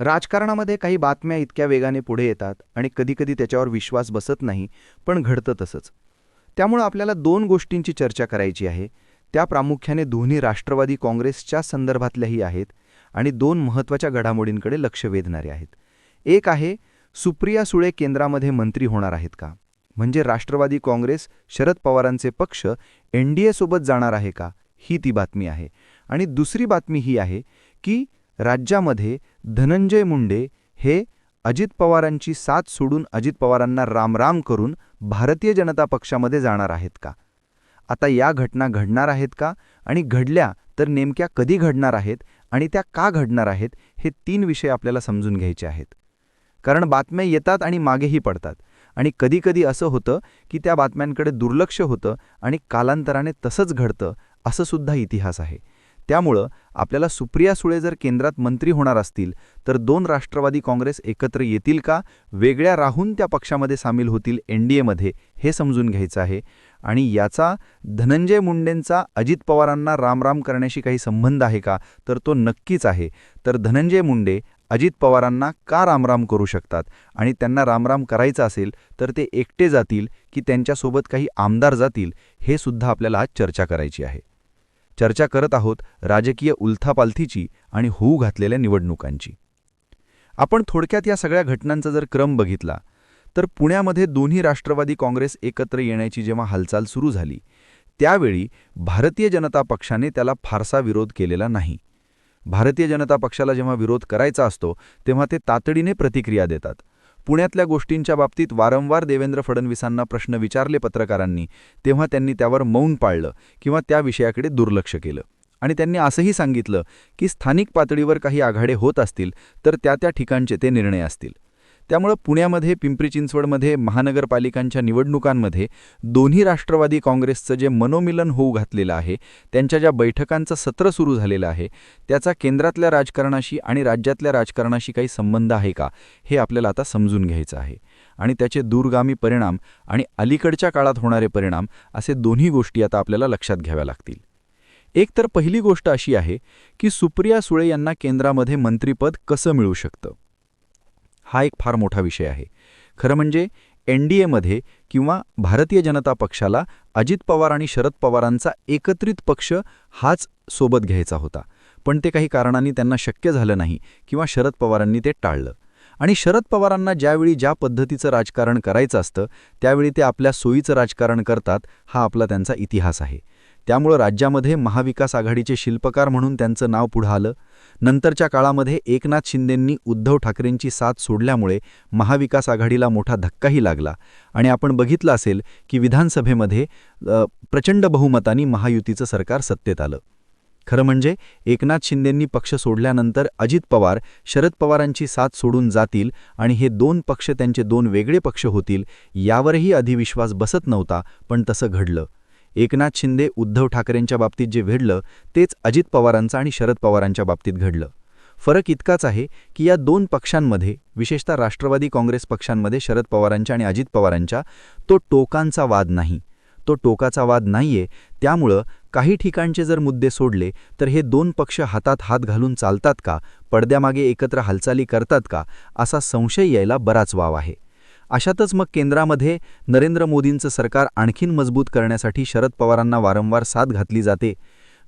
राजकारणामध्ये काही बातम्या इतक्या वेगाने पुढे येतात आणि कधीकधी त्याच्यावर विश्वास बसत नाही, पण घडतं तसंच. त्यामुळं आपल्याला दोन गोष्टींची चर्चा करायची आहे. त्या प्रामुख्याने दोन्ही राष्ट्रवादी काँग्रेसच्या संदर्भातल्याही आहेत आणि दोन महत्त्वाच्या घडामोडींकडे लक्ष वेधणारे आहेत. एक आहे, सुप्रिया सुळे केंद्रामध्ये मंत्री होणार आहेत का? म्हणजे राष्ट्रवादी काँग्रेस, शरद पवारांचे पक्ष NDA सोबत जाणार आहे का? ही ती बातमी आहे. आणि दुसरी बातमी ही आहे की राज्यामध्ये धनंजय मुंडे हे अजित पवारांची साथ सोडून अजित पवारांना रामराम करून भारतीय जनता पक्षामध्ये जाणार आहेत का? आता या घटना घडणार आहेत का आणि घडल्या तर नेमक्या कधी घडणार आहेत आणि त्या का घडणार आहेत, हे तीन विषय आपल्याला समजून घ्यायचे आहेत. कारण बातम्या येतात आणि मागेही पडतात आणि कधीकधी असं होतं की त्या बातम्यांकडे दुर्लक्ष होतं आणि कालांतराने तसंच घडतं, असं सुद्धा इतिहास आहे. त्यामुळं आपल्याला सुप्रिया सुळे जर केंद्रात मंत्री होणार असतील तर दोन राष्ट्रवादी काँग्रेस एकत्र येतील का, वेगळ्या राहून त्या पक्षामध्ये सामील होतील NDAमध्ये, हे समजून घ्यायचं आहे. आणि याचा धनंजय मुंडेंचा अजित पवारांना रामराम करण्याशी काही संबंध आहे का, तर तो नक्कीच आहे. तर धनंजय मुंडे अजित पवारांना का रामराम करू शकतात आणि त्यांना रामराम करायचा असेल तर ते एकटे जातील की त्यांच्यासोबत काही आमदार जातील, हे सुद्धा आपल्याला आज चर्चा करायची आहे. चर्चा करत आहोत राजकीय उलथापालथीची आणि होऊ घातलेल्या निवडणुकांची. आपण थोडक्यात या सगळ्या घटनांचा जर क्रम बघितला तर पुण्यामध्ये दोन्ही राष्ट्रवादी काँग्रेस एकत्र येण्याची जेव्हा हालचाल सुरू झाली त्यावेळी भारतीय जनता पक्षाने त्याला फारसा विरोध केलेला नाही. भारतीय जनता पक्षाला जेव्हा विरोध करायचा असतो तेव्हा ते तातडीने प्रतिक्रिया देतात. पुण्यातल्या गोष्टींच्या बाबतीत वारंवार देवेंद्र फडणवीसांना प्रश्न विचारले पत्रकारांनी, तेव्हा त्यांनी त्यावर मौन पाळलं किंवा त्या विषयाकडे दुर्लक्ष केलं. आणि त्यांनी असंही सांगितलं की स्थानिक पातळीवर काही आघाडे होत असतील तर त्या ठिकाणचे ते निर्णय असतील. त्यामुळं पुण्यामध्ये, पिंपरी चिंचवडमध्ये, महानगरपालिकांच्या निवडणुकांमध्ये दोन्ही राष्ट्रवादी काँग्रेसचं जे मनोमिलन होऊ घातलेलं आहे, त्यांच्या ज्या बैठकांचं सत्र सुरू झालेलं आहे, त्याचा केंद्रातल्या राजकारणाशी आणि राज्यातल्या राजकारणाशी काही संबंध आहे का, हे आपल्याला आता समजून घ्यायचं आहे. आणि त्याचे दूरगामी परिणाम आणि अलीकडच्या काळात होणारे परिणाम, असे दोन्ही गोष्टी आता आपल्याला लक्षात घ्याव्या लागतील. एक तर पहिली गोष्ट अशी आहे की सुप्रिया सुळे यांना केंद्रामध्ये मंत्रिपद कसं मिळू शकतं. हा एक फार मोठा विषय आहे. खरं म्हणजे NDAमध्ये किंवा भारतीय जनता पक्षाला अजित पवार आणि शरद पवारांचा एकत्रित पक्ष हाच सोबत घ्यायचा होता, पण ते काही कारणांनी त्यांना शक्य झालं नाही किंवा शरद पवारांनी ते टाळलं. आणि शरद पवारांना ज्यावेळी ज्या पद्धतीचं राजकारण करायचं असतं त्यावेळी ते आपल्या सोयीचं राजकारण करतात, हा आपला त्यांचा इतिहास आहे. त्यामुळं राज्यामध्ये महाविकास आघाडीचे शिल्पकार म्हणून त्यांचं नाव पुढं आलं. नंतरच्या काळामध्ये एकनाथ शिंदेंनी उद्धव ठाकरेंची साथ सोडल्यामुळे महाविकास आघाडीला मोठा धक्काही लागला आणि आपण बघितलं असेल की विधानसभेमध्ये प्रचंड बहुमतानी महायुतीचं सरकार सत्तेत आलं. खरं म्हणजे एकनाथ शिंदेंनी पक्ष सोडल्यानंतर अजित पवार शरद पवारांची साथ सोडून जातील आणि हे दोन पक्ष त्यांचे दोन वेगळे पक्ष होतील, यावरही अधिविश्वास बसत नव्हता, पण तसं घडलं. एकनाथ शिंदे उद्धव ठाकरेंच्या बाबतीत जे घडलं तेच अजित पवारांचं आणि शरद पवारांच्या बाबतीत घडलं. फरक इतकाच आहे की या दोन पक्षांमध्ये, विशेषतः राष्ट्रवादी काँग्रेस पक्षांमध्ये शरद पवारांच्या आणि अजित पवारांच्या, तो टोकांचा वाद नाही, तो टोकाचा वाद नाहीये. त्यामुळं काही ठिकाणचे जर मुद्दे सोडले तर हे दोन पक्ष हातात हात घालून चालतात का, पडद्यामागे एकत्र हालचाली करतात का, असा संशय यायला बराच वाव आहे. अशातच मग केंद्रामध्ये नरेंद्र मोदींचं सरकार आणखीन मजबूत करण्यासाठी शरद पवारांना वारंवार साथ घातली जाते.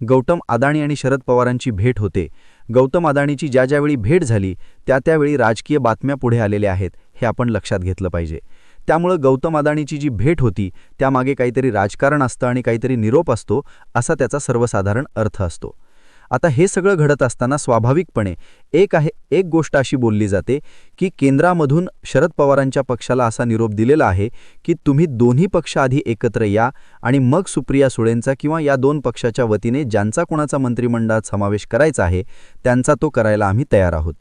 गौतम अदाणी आणि शरद पवारांची भेट होते. गौतम अदाणीची ज्यावेळी भेट झाली त्यावेळी राजकीय बातम्या पुढे आलेल्या आहेत, हे आपण लक्षात घेतलं पाहिजे. त्यामुळं गौतम अदाणीची जी भेट होती त्यामागे काहीतरी राजकारण असतं आणि काहीतरी निरोप असतो, असा त्याचा सर्वसाधारण अर्थ असतो. आता हे सगळं घडत असताना स्वाभाविकपणे एक गोष्ट अशी बोलली जाते की केंद्रामधून शरद पवारांच्या पक्षाला असा निरोप दिलेला आहे की तुम्ही दोन्ही पक्ष आधी एकत्र या आणि मग सुप्रिया सुळेंचा किंवा या दोन पक्षाच्या वतीने ज्यांचा कोणाचा मंत्रिमंडळात समावेश करायचा आहे त्यांचा तो करायला आम्ही तयार आहोत.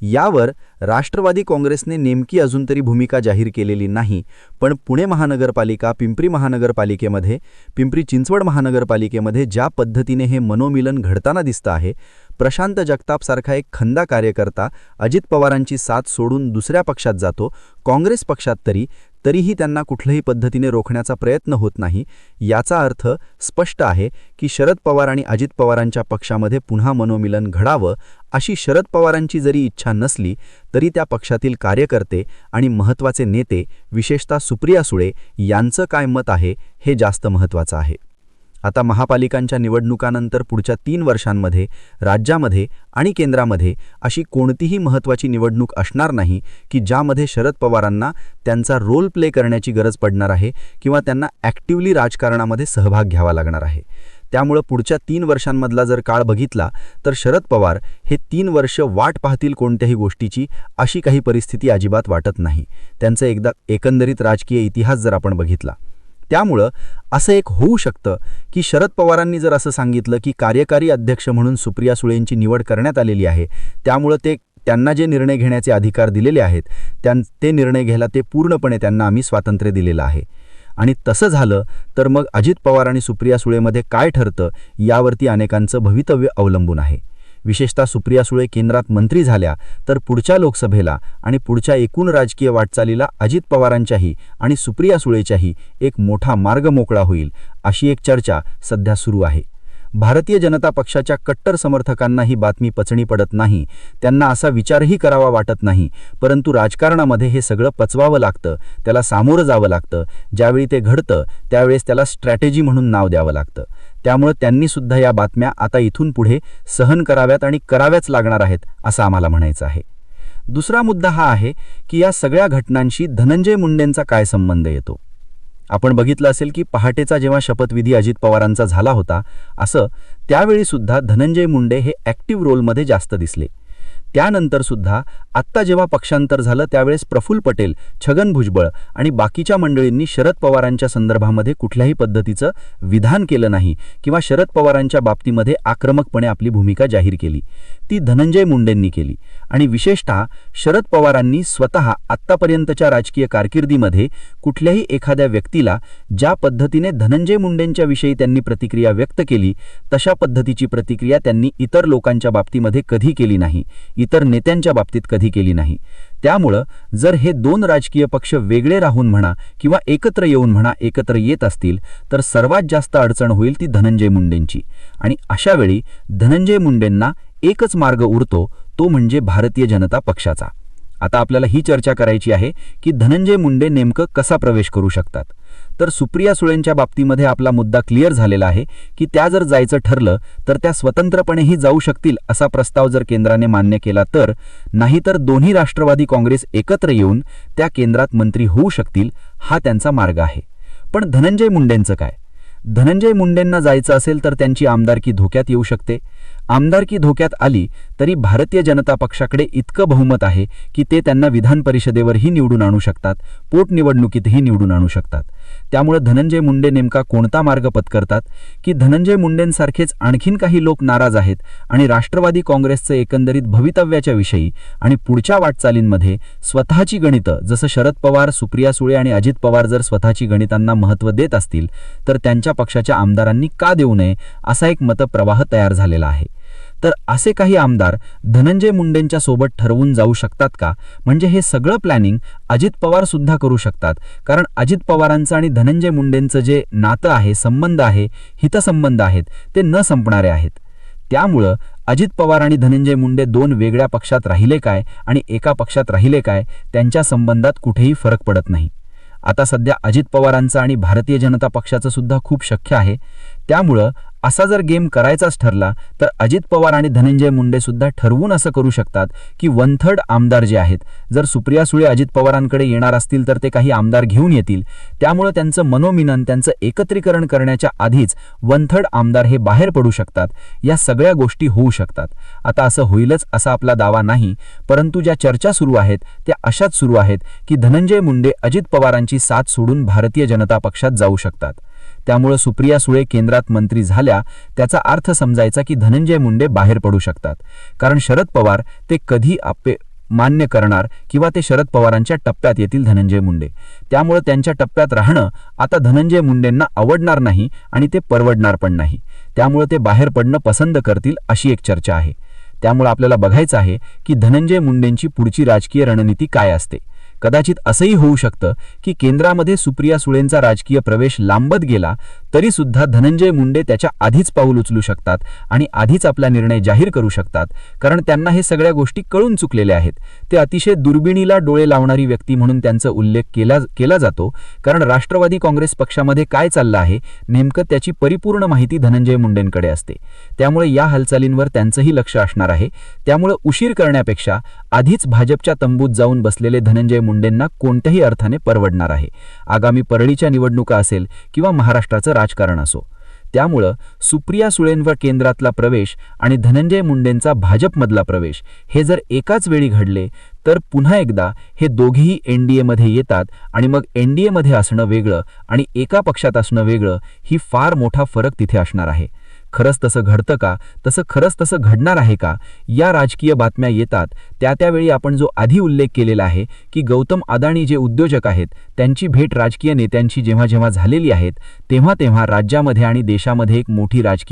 यावर राष्ट्रवादी काँग्रेसने नेमकी अजून तरी भूमिका जाहीर केलेली नाही, पण पुणे महानगरपालिका, पिंपरी महानगरपालिकेमध्ये, पिंपरी चिंचवड महानगरपालिकेमध्ये ज्या पद्धतीने हे मनोमिलन घडताना दिसतं आहे, प्रशांत जगतापसारखा एक खंदा कार्यकर्ता अजित पवारांची साथ सोडून दुसऱ्या पक्षात जातो, काँग्रेस पक्षात तरीही त्यांना कुठल्याही पद्धतीने रोखण्याचा प्रयत्न होत नाही. याचा अर्थ स्पष्ट आहे की शरद पवार आणि अजित पवारांच्या पक्षामध्ये पुन्हा मनोमिलन घडावं अशी शरद पवारांची जरी इच्छा नसली तरी त्या पक्षातील कार्यकर्ते आणि महत्त्वाचे नेते, विशेषतः सुप्रिया सुळे यांचं काय मत आहे हे जास्त महत्त्वाचं आहे. आता महापालिकांच्या निवडणुकानंतर पुढच्या 3 वर्षांमध्ये राज्यामध्ये आणि केंद्रामध्ये अशी कोणतीही महत्त्वाची निवडणूक असणार नाही की ज्यामध्ये शरद पवारांना त्यांचा रोल प्ले करण्याची गरज पडणार आहे किंवा त्यांना ॲक्टिव्हली राजकारणामध्ये सहभाग घ्यावा लागणार आहे. त्यामुळे पुढच्या 3 वर्षांमधला जर काळ बघितला तर शरद पवार हे 3 वर्ष वाट पाहतील कोणत्याही गोष्टीची, अशी काही परिस्थिती अजिबात वाटत नाही. त्यांचं एकदा एकंदरीत राजकीय इतिहास जर आपण बघितला, त्यामुळं असं एक होऊ शकतं की शरद पवारांनी जर असं सांगितलं की कार्यकारी अध्यक्ष म्हणून सुप्रिया सुळेंची निवड करण्यात आलेली आहे, त्यामुळं त्यांना जे निर्णय घेण्याचे अधिकार दिलेले आहेत ते निर्णय घ्यायला पूर्णपणे त्यांना आम्ही स्वातंत्र्य दिलेलं आहे. आणि तसं झालं तर मग अजित पवार आणि सुप्रिया सुळेमध्ये काय ठरतं यावरती अनेकांचं भवितव्य अवलंबून आहे. विशेषतः सुप्रिया सुळे केंद्रात मंत्री झाल्या तर पुढच्या लोकसभेला आणि पुढच्या एकूण राजकीय वाटचालीला अजित पवारांच्याही आणि सुप्रिया सुळेच्याही एक मोठा मार्ग मोकळा होईल, अशी एक चर्चा सध्या सुरू आहे. भारतीय जनता पक्षाच्या कट्टर समर्थकांना ही बातमी पचनी पडत नाही, त्यांना असा विचारही करावा वाटत नाही, परंतु राजकारणामध्ये हे सगळं पचवावं लागतं, त्याला सामोरं जावं लागतं. ज्यावेळी ते घडतं त्यावेळेस त्याला स्ट्रॅटेजी म्हणून नाव द्यावं लागतं. त्यामुळे त्यांनी सुद्धा या बातम्या आता इथून पुढे सहन कराव्यात आणि कराव्याच लागणार आहेत, असं आम्हाला म्हणायचं आहे. दुसरा मुद्दा हा आहे की या सगळ्या घटनांशी धनंजय मुंडेंचा काय संबंध येतो. आपण बघितलं असेल की पहाटेचा जेव्हा शपथविधी अजित पवारांचा झाला होता, असं त्यावेळी सुद्धा धनंजय मुंडे हे ॲक्टिव्ह रोलमध्ये जास्त दिसले. त्यानंतर सुद्धा आत्ता जेव्हा पक्षांतर झालं त्यावेळेस प्रफुल्ल पटेल, छगन भुजबळ आणि बाकीच्या मंडळींनी शरद पवारांच्या संदर्भामध्ये कुठल्याही पद्धतीचं विधान केलं नाही किंवा शरद पवारांच्या बाबतीमध्ये आक्रमकपणे आपली भूमिका जाहीर केली. ती धनंजय मुंडेंनी केली. आणि विशेषतः शरद पवारांनी स्वतः आत्तापर्यंतच्या राजकीय कारकिर्दीमध्ये कुठल्याही एखाद्या व्यक्तीला ज्या पद्धतीने धनंजय मुंडेंच्या विषयी त्यांनी प्रतिक्रिया व्यक्त केली तशा पद्धतीची प्रतिक्रिया त्यांनी इतर लोकांच्या बाबतीमध्ये कधी केली नाही, इतर नेत्यांच्या बाबतीत कधी केली नाही. त्यामुळं जर हे 2 राजकीय पक्ष वेगळे राहून म्हणा किंवा एकत्र येऊन म्हणा एकत्र येत असतील तर सर्वात जास्त अडचण होईल ती धनंजय मुंडेंची. आणि अशा वेळी धनंजय मुंडेंना एकच मार्ग उरतो, तो म्हणजे भारतीय जनता पक्षाचा. आता आपल्याला ही चर्चा करायची आहे की धनंजय मुंडे नेमकं कसा प्रवेश करू शकतात. तर सुप्रिया सुळेंच्या बाबतीमध्ये आपला मुद्दा क्लिअर झालेला आहे की त्या जर जायचं ठरलं तर त्या स्वतंत्रपणेही जाऊ शकतील असा प्रस्ताव जर केंद्राने मान्य केला तर, नाहीतर दोन्ही राष्ट्रवादी काँग्रेस एकत्र येऊन त्या केंद्रात मंत्री होऊ शकतील, हा त्यांचा मार्ग आहे. पण धनंजय मुंडेंचं काय? धनंजय मुंडेंना जायचं असेल तर त्यांची आमदारकी धोक्यात येऊ शकते. आमदारकी धोक्यात आली तरी भारतीय जनता पक्षाकडे इतकं बहुमत आहे की ते त्यांना विधान परिषदेवरही निवडून आणू शकतात, पोटनिवडणुकीतही निवडून आणू शकतात. त्यामुळे धनंजय मुंडे नेमका कोणता मार्ग पत्करतात की धनंजय मुंडेंसारखेच आणखीन काही लोक नाराज आहेत आणि राष्ट्रवादी काँग्रेसचं एकंदरीत भवितव्याच्या विषयी आणि पुढच्या वाटचालींमध्ये स्वतःची गणितं, जसं शरद पवार, सुप्रिया सुळे आणि अजित पवार जर स्वतःची गणितांना महत्त्व देत असतील तर त्यांच्या पक्षाच्या आमदारांनी का देऊ नये, असा एक मतप्रवाह तयार झालेला आहे. तर असे काही आमदार धनंजय मुंडेंच्या सोबत ठरवून जाऊ शकतात का? म्हणजे हे सगळं प्लॅनिंग अजित पवार सुद्धा करू शकतात, कारण अजित पवारांचं आणि धनंजय मुंडेंचं जे नातं आहे, संबंध आहे, हितसंबंध आहेत, ते न संपणारे आहेत. त्यामुळं अजित पवार आणि धनंजय मुंडे 2 वेगळ्या पक्षात राहिले काय आणि एका पक्षात राहिले काय, त्यांच्या संबंधात कुठेही फरक पडत नाही. आता सध्या अजित पवारांचं आणि भारतीय जनता पक्षाचं सुद्धा खूप शक्य आहे. त्यामुळं असा जर गेम करायचाच ठरला तर अजित पवार आणि धनंजय मुंडे सुद्धा ठरवून असं करू शकतात की 1/3 आमदार जे आहेत, जर सुप्रिया सुळे अजित पवारांकडे येणार असतील तर ते काही आमदार घेऊन येतील. त्यामुळे त्यांचं मनोमिलन, त्यांचं एकत्रीकरण करण्याच्या आधीच 1/3 आमदार हे बाहेर पडू शकतात. या सगळ्या गोष्टी होऊ शकतात. आता असं होईलच असा आपला दावा नाही, परंतु ज्या चर्चा सुरू आहेत त्या अशाच सुरू आहेत की धनंजय मुंडे अजित पवारांची साथ सोडून भारतीय जनता पक्षात जाऊ शकतात. त्यामुळे सुप्रिया सुळे केंद्रात मंत्री झाल्या त्याचा अर्थ समजायचा की धनंजय मुंडे बाहेर पडू शकतात, कारण शरद पवार ते कधी मान्य करणार किंवा ते शरद पवारांच्या टप्प्यात येतील धनंजय मुंडे. त्यामुळे त्यांच्या टप्प्यात राहणं आता धनंजय मुंडेंना आवडणार नाही आणि ते परवडणार पण नाही. त्यामुळे ते बाहेर पडणं पसंत करतील, अशी एक चर्चा आहे. त्यामुळे आपल्याला बघायचं आहे की धनंजय मुंडेंची पुढची राजकीय रणनीती काय असते. कदाचित असंही होऊ शकतं की केंद्रामध्ये सुप्रिया सुळेंचा राजकीय प्रवेश लांबत गेला तरीसुद्धा धनंजय मुंडे त्याच्या आधीच पाऊल उचलू शकतात आणि आधीच आपला निर्णय जाहीर करू शकतात, कारण त्यांना हे सगळ्या गोष्टी कळून चुकलेल्या आहेत. ते अतिशय दुर्बिणीला डोळे लावणारी व्यक्ती म्हणून त्यांचा उल्लेख केला जातो, कारण राष्ट्रवादी काँग्रेस पक्षामध्ये काय चाललं आहे नेमकं त्याची परिपूर्ण माहिती धनंजय मुंडेंकडे असते. त्यामुळे या हालचालींवर त्यांचंही लक्ष असणार आहे. त्यामुळे उशीर करण्यापेक्षा आधीच भाजपच्या तंबूत जाऊन बसलेले धनंजय मुंडेंना कोणत्याही अर्थाने परवडणार आहे. आगामी परळीच्या निवडणुका असेल किंवा महाराष्ट्राचं राजकारण असो. त्यामुळं सुप्रिया सुळेंवर केंद्रातला प्रवेश आणि धनंजय मुंडेंचा भाजपमधला प्रवेश हे जर एकाच वेळी घडले तर पुन्हा एकदा हे दोघेही एनडीएमध्ये येतात आणि मग एनडीएमध्ये असणं वेगळं आणि एका पक्षात असणं वेगळं ही फार मोठा फरक तिथे असणार आहे. खरंच तसं घडतं का, खरंच तसं घडणार आहे का, या राजकीय बातम्या येतात त्यावेळी आपण जो आधी उल्लेख केलेला आहे की गौतम अदाणी जे उद्योजक आहेत त्यांची भेट राजकीय नेत्यांची जेव्हा झालेली आहेत तेव्हा राज्यामध्ये आणि देशामध्ये एक मोठी राजकीय